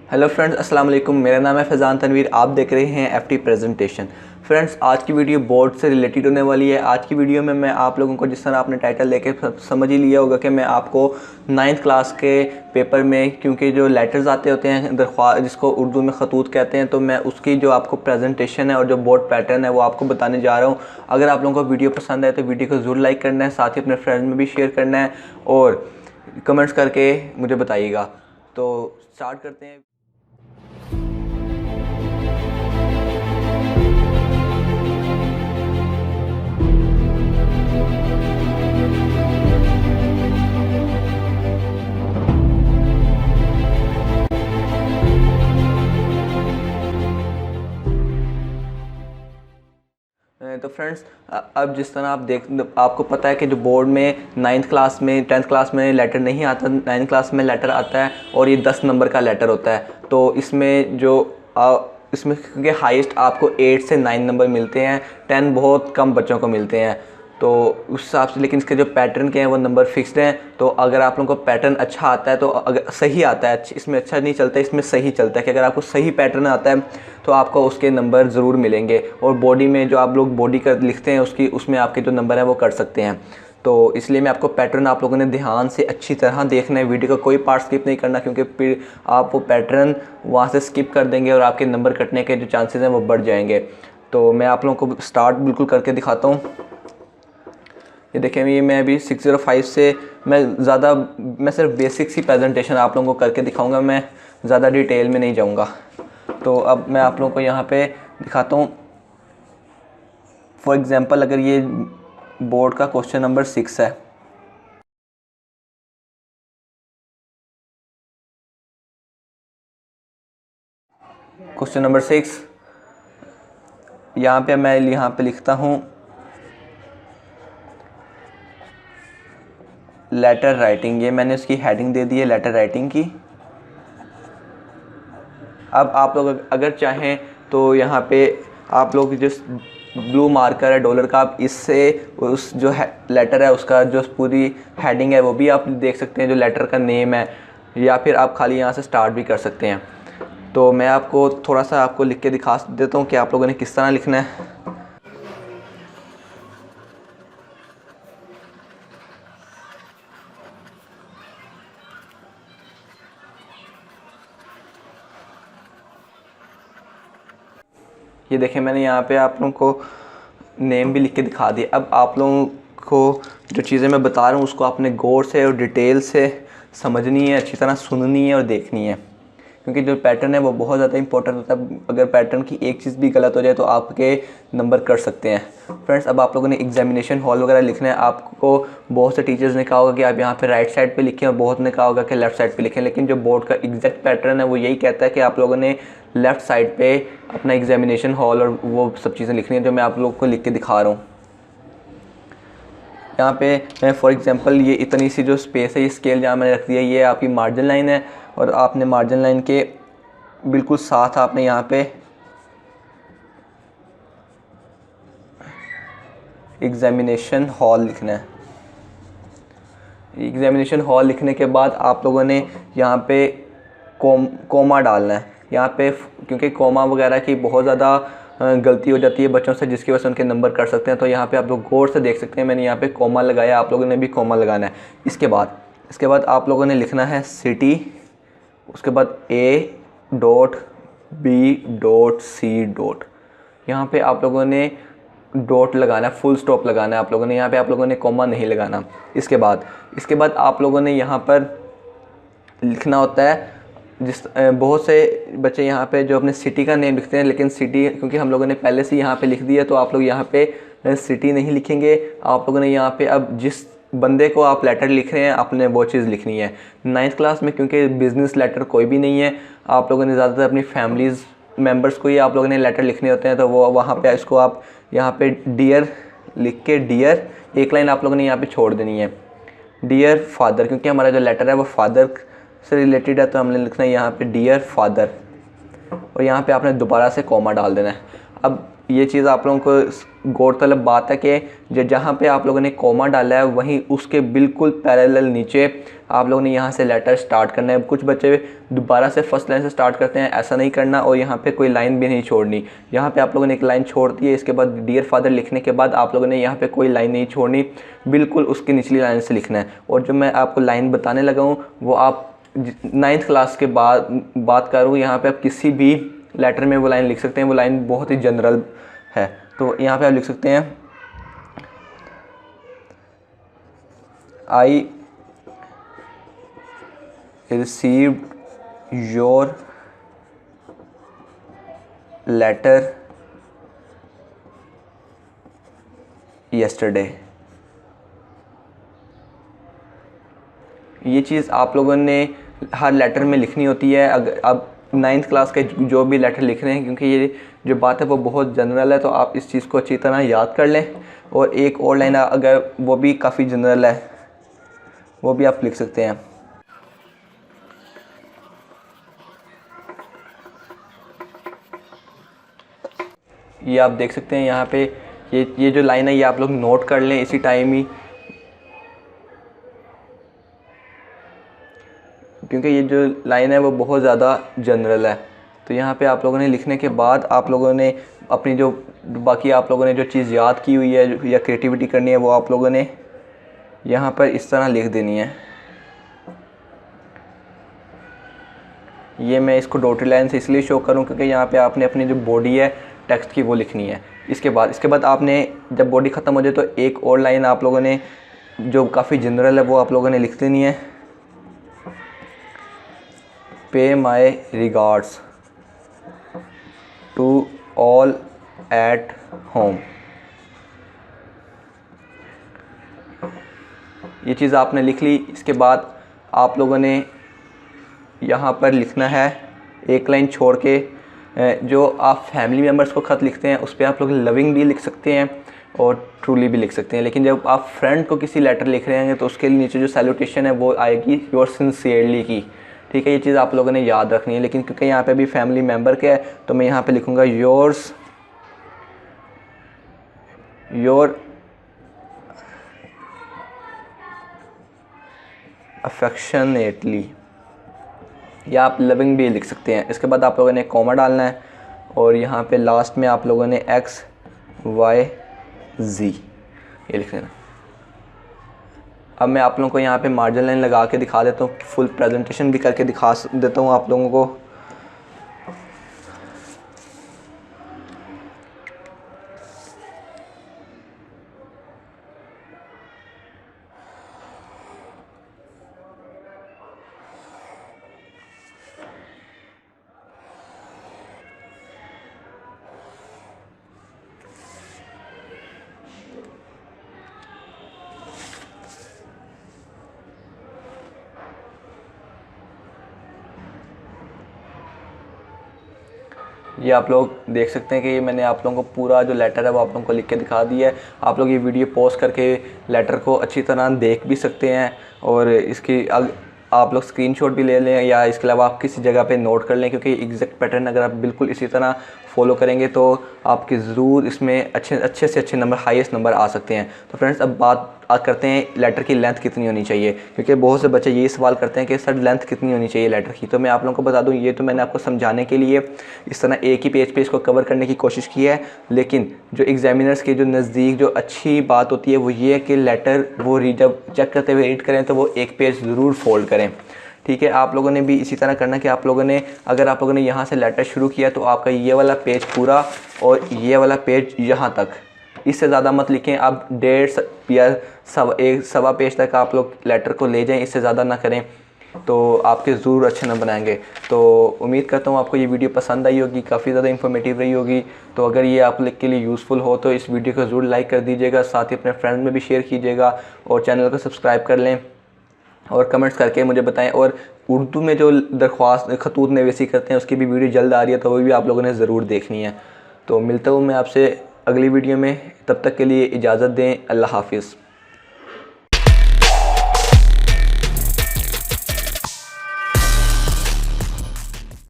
Hello friends, अस्सलाम वालेकुम। मेरा नाम है फैज़ान तनवीर। आप देख रहे हैं एफटी प्रेजेंटेशन। फ्रेंड्स, आज की वीडियो बोर्ड से रिलेटेड होने वाली है। आज की वीडियो में मैं आप लोगों को, जिस तरह आपने टाइटल लेके समझ ही लिया होगा कि मैं आपको 9th क्लास के पेपर में, क्योंकि जो लेटर्स आते होते हैं दरख्वास्त, जिसको उर्दू में ख़तूत कहते हैं, तो मैं उसकी जो आपको प्रेजेंटेशन है और जो बोर्ड पैटर्न है वो आपको बताने जा रहा हूँ। अगर आप लोगों को वीडियो पसंद आए तो वीडियो को ज़रूर लाइक करना है, साथ ही अपने फ्रेंड्स में भी शेयर करना है और कमेंट्स करके मुझे बताइएगा। तो स्टार्ट करते हैं। तो फ्रेंड्स, अब जिस तरह आपको पता है कि जो बोर्ड में 9th क्लास में 10th क्लास में लेटर नहीं आता, 9th क्लास में लेटर आता है और ये 10 नंबर का लेटर होता है। तो इसमें इसमें क्योंकि हाईएस्ट आपको 8 से 9 नंबर मिलते हैं, 10 बहुत कम बच्चों को मिलते हैं। तो उस हिसाब से, लेकिन इसके जो पैटर्न के हैं वो नंबर फिक्स्ड हैं। तो अगर आप लोगों को पैटर्न अच्छा आता है, तो अगर सही आता है, इसमें अच्छा नहीं चलता है, इसमें सही चलता है कि अगर आपको सही पैटर्न आता है तो आपको उसके नंबर ज़रूर मिलेंगे। और बॉडी में जो आप लोग बॉडी कर लिखते हैं उसमें आपके जो नंबर हैं वो कर सकते हैं। तो इसलिए मैं आपको पैटर्न, आप लोगों ने ध्यान से अच्छी तरह देखना है, वीडियो का कोई पार्ट स्किप नहीं करना, क्योंकि फिर आप वो पैटर्न वहाँ से स्किप कर देंगे और आपके नंबर कटने के जो चांसेस हैं वो बढ़ जाएंगे। तो मैं आप लोगों को स्टार्ट बिल्कुल करके दिखाता हूँ। ये देखें, ये मैं अभी 605 से मैं सिर्फ बेसिक्स ही प्रेजेंटेशन आप लोगों को करके दिखाऊंगा, मैं ज़्यादा डिटेल में नहीं जाऊंगा। तो अब मैं आप लोगों को यहाँ पे दिखाता हूँ। फॉर एग्ज़ाम्पल, अगर ये बोर्ड का क्वेश्चन नंबर 6 है, क्वेश्चन नंबर 6 मैं यहाँ पे लिखता हूँ लेटर राइटिंग। ये मैंने उसकी हेडिंग दे दी है लेटर राइटिंग की। अब आप लोग अगर चाहें तो यहाँ पे आप लोग जिस ब्लू मार्कर है डॉलर का, आप इससे उस जो है लेटर है उसका जो पूरी हेडिंग है वो भी आप देख सकते हैं, जो लेटर का नेम है, या फिर आप खाली यहाँ से स्टार्ट भी कर सकते हैं। तो मैं आपको थोड़ा सा आपको लिख के दिखा देता हूँ कि आप लोगों ने किस तरह लिखना है। ये देखें, मैंने यहाँ पे आप लोगों को नेम भी लिख के दिखा दिया। अब आप लोगों को जो चीज़ें मैं बता रहा हूँ उसको आपने गौर से और डिटेल से समझनी है, अच्छी तरह सुननी है और देखनी है, क्योंकि जो पैटर्न है वो बहुत ज़्यादा इंपॉर्टेंट होता है। अगर पैटर्न की एक चीज़ भी गलत हो जाए तो आपके नंबर कट सकते हैं। फ्रेंड्स, अब आप लोगों ने एग्जामिनेशन हॉल वगैरह लिखना है। आपको बहुत से टीचर्स ने कहा होगा कि आप यहाँ पे राइट साइड पे लिखें और बहुत ने कहा होगा कि लेफ़्ट साइड पे लिखें, लेकिन जो बोर्ड का एग्जैक्ट पैटर्न है वो यही कहता है कि आप लोगों ने लेफ़्ट साइड पे अपना एग्जामिनेशन हॉल और वो सब चीज़ें लिखनी है जो मैं आप लोगों को लिख के दिखा रहा हूँ। यहाँ पे मैं फॉर एग्जांपल ये इतनी सी जो स्पेस है, ये स्केल जहाँ मैंने रख दिया, ये आपकी मार्जिन लाइन है और आपने मार्जिन लाइन के बिल्कुल साथ आपने यहाँ पे एग्जामिनेशन हॉल लिखना है। एग्जामिनेशन हॉल लिखने के बाद आप लोगों ने यहाँ पे कोमा डालना है यहाँ पे, क्योंकि कोमा वगैरह की बहुत ज़्यादा गलती हो जाती है बच्चों से, जिसकी वजह से उनके नंबर कर सकते हैं। तो यहाँ पे आप लोग गौर से देख सकते हैं, मैंने यहाँ पे कोमा लगाया, आप लोगों ने भी कोमा लगाना है। इसके बाद आप लोगों ने लिखना है सिटी, उसके बाद A.B.C. यहाँ पे आप लोगों ने डॉट लगाना है, फुल स्टॉप लगाना है आप लोगों ने, यहाँ पे आप लोगों ने कोमा नहीं लगाना। इसके बाद आप लोगों ने यहाँ पर लिखना होता है, बहुत से बच्चे यहाँ पे जो अपने सिटी का नेम लिखते हैं, लेकिन सिटी क्योंकि हम लोगों ने पहले से यहाँ पे लिख दिया तो आप लोग यहाँ पे सिटी नहीं लिखेंगे। आप लोगों ने यहाँ पे अब जिस बंदे को आप लेटर लिख रहे हैं आपने वो चीज़ लिखनी है। 9th क्लास में क्योंकि बिज़नेस लेटर कोई भी नहीं है, आप लोगों ने ज़्यादातर अपनी फैमिलीज़ मेम्बर्स को ही आप लोगों ने लेटर लिखने होते हैं। तो वो वहाँ पर इसको आप यहाँ पर डियर लिख के, डियर एक लाइन आप लोगों ने यहाँ पर छोड़ देनी है, डियर फादर, क्योंकि हमारा जो लेटर है वो फादर से रिलेटेड है, तो हमने लिखना है यहाँ पे डियर फादर, और यहाँ पे आपने दोबारा से कॉमा डाल देना है। अब ये चीज़ आप लोगों को गौरतलब बात है कि जहाँ पे आप लोगों ने कॉमा डाला है वहीं उसके बिल्कुल पैरेलल नीचे आप लोगों ने यहाँ से लेटर स्टार्ट करना है। कुछ बच्चे दोबारा से फर्स्ट लाइन से स्टार्ट करते हैं, ऐसा नहीं करना, और यहाँ पे कोई लाइन भी नहीं छोड़नी। यहाँ पे आप लोगों ने एक लाइन छोड़ दी है, इसके बाद डियर फादर लिखने के बाद आप लोगों ने यहाँ पे कोई लाइन नहीं छोड़नी, बिल्कुल उसकी निचली लाइन से लिखना है। और जो मैं आपको लाइन बताने लगा हूँ वो आप 9th क्लास के बाद बात करूँ, यहाँ पर आप किसी भी लेटर में वो लाइन लिख सकते हैं। वो लाइन बहुत ही जनरल है, तो यहाँ पे आप लिख सकते हैं I received your letter yesterday। ये चीज़ आप लोगों ने हर लेटर में लिखनी होती है। अगर आप 9th क्लास के जो भी लेटर लिख रहे हैं, क्योंकि ये जो बात है वो बहुत जनरल है, तो आप इस चीज़ को अच्छी तरह याद कर लें। और एक और लाइन अगर वो भी काफ़ी जनरल है वो भी आप लिख सकते हैं। ये आप देख सकते हैं यहाँ पे ये जो लाइन है ये आप लोग नोट कर लें इसी टाइम ही, क्योंकि ये जो लाइन है वो बहुत ज़्यादा जनरल है। तो यहाँ पे आप लोगों ने लिखने के बाद आप लोगों ने अपनी जो बाकी आप लोगों ने जो चीज़ याद की हुई है या क्रिएटिविटी करनी है वो आप लोगों ने यहाँ पर इस तरह लिख देनी है। ये मैं इसको डॉटेड लाइन से इसलिए शो करूँ क्योंकि यहाँ पे आपने अपनी जो बॉडी है टेक्स्ट की वो लिखनी है। इसके बाद आपने जब बॉडी ख़त्म हो जाए तो एक और लाइन आप लोगों ने जो काफ़ी जनरल है वो आप लोगों ने लिख देनी है, pay my regards to all at home. ये चीज़ आपने लिख ली। इसके बाद आप लोगों ने यहाँ पर लिखना है एक लाइन छोड़ के, जो आप फैमिली मेम्बर्स को ख़त लिखते हैं उस पर आप लोग लविंग भी लिख सकते हैं और ट्रूली भी लिख सकते हैं। लेकिन जब आप फ्रेंड को किसी लेटर लिख रहे हैं तो उसके नीचे जो सैल्यूटेशन है वो आएगी योर सिंसियरली की। ठीक है, ये चीज़ आप लोगों ने याद रखनी है। लेकिन क्योंकि यहाँ पे भी फैमिली मेम्बर के है तो मैं यहाँ पे लिखूँगा योर अफेक्शनेटली, या आप लविंग भी लिख सकते हैं। इसके बाद आप लोगों ने कॉमा डालना है और यहाँ पे लास्ट में आप लोगों ने XYZ ये लिख लेना। अब मैं आप लोगों को यहाँ पे मार्जिन लाइन लगा के दिखा देता हूँ, फुल प्रेजेंटेशन भी करके दिखा देता हूँ आप लोगों को। ये आप लोग देख सकते हैं कि ये मैंने आप लोगों को पूरा जो लेटर है वो आप लोगों को लिख के दिखा दिया है। आप लोग ये वीडियो पॉज करके लेटर को अच्छी तरह देख भी सकते हैं और इसकी आप लोग स्क्रीनशॉट भी ले लें या इसके अलावा आप किसी जगह पे नोट कर लें, क्योंकि एग्जैक्ट पैटर्न अगर आप बिल्कुल इसी तरह फॉलो करेंगे तो आपके ज़रूर इसमें अच्छे से अच्छे नंबर, हाईएस्ट नंबर आ सकते हैं। तो फ्रेंड्स अब बात करते हैं लेटर की लेंथ कितनी होनी चाहिए, क्योंकि बहुत से बच्चे यही सवाल करते हैं कि सर लेंथ कितनी होनी चाहिए लेटर की। तो मैं आप लोगों को बता दूं, ये तो मैंने आपको समझाने के लिए इस तरह एक ही पेज पे इसको कवर करने की कोशिश की है, लेकिन जो एग्जामिनर्स के जो नज़दीक जो अच्छी बात होती है वो ये है कि लेटर वो जब चेक करते हुए रीड करें तो वो एक पेज ज़रूर फोल्ड करें। ठीक है, आप लोगों ने भी इसी तरह करना कि आप लोगों ने अगर आप लोगों ने यहाँ से लेटर शुरू किया तो आपका ये वाला पेज पूरा और ये वाला पेज यहाँ तक, इससे ज़्यादा मत लिखें। आप 1.5 या सवा पेज तक आप लोग लेटर को ले जाएं, इससे ज़्यादा ना करें, तो आपके ज़रूर अच्छे नंबर बनाएंगे। तो उम्मीद करता हूँ आपको ये वीडियो पसंद आई होगी, काफ़ी ज़्यादा इन्फॉर्मेटिव रही होगी। तो अगर ये आप लोग के लिए यूज़फुल हो तो इस वीडियो को ज़रूर लाइक कर दीजिएगा, साथ ही अपने फ्रेंड में भी शेयर कीजिएगा और चैनल को सब्सक्राइब कर लें और कमेंट्स करके मुझे बताएं। और उर्दू में जो दरख्वास्त खतूत नवीसी करते हैं उसकी भी वीडियो जल्द आ रही है, तो वो भी आप लोगों ने ज़रूर देखनी है। तो मिलता हूँ मैं आपसे अगली वीडियो में, तब तक के लिए इजाज़त दें। अल्लाह हाफिज़।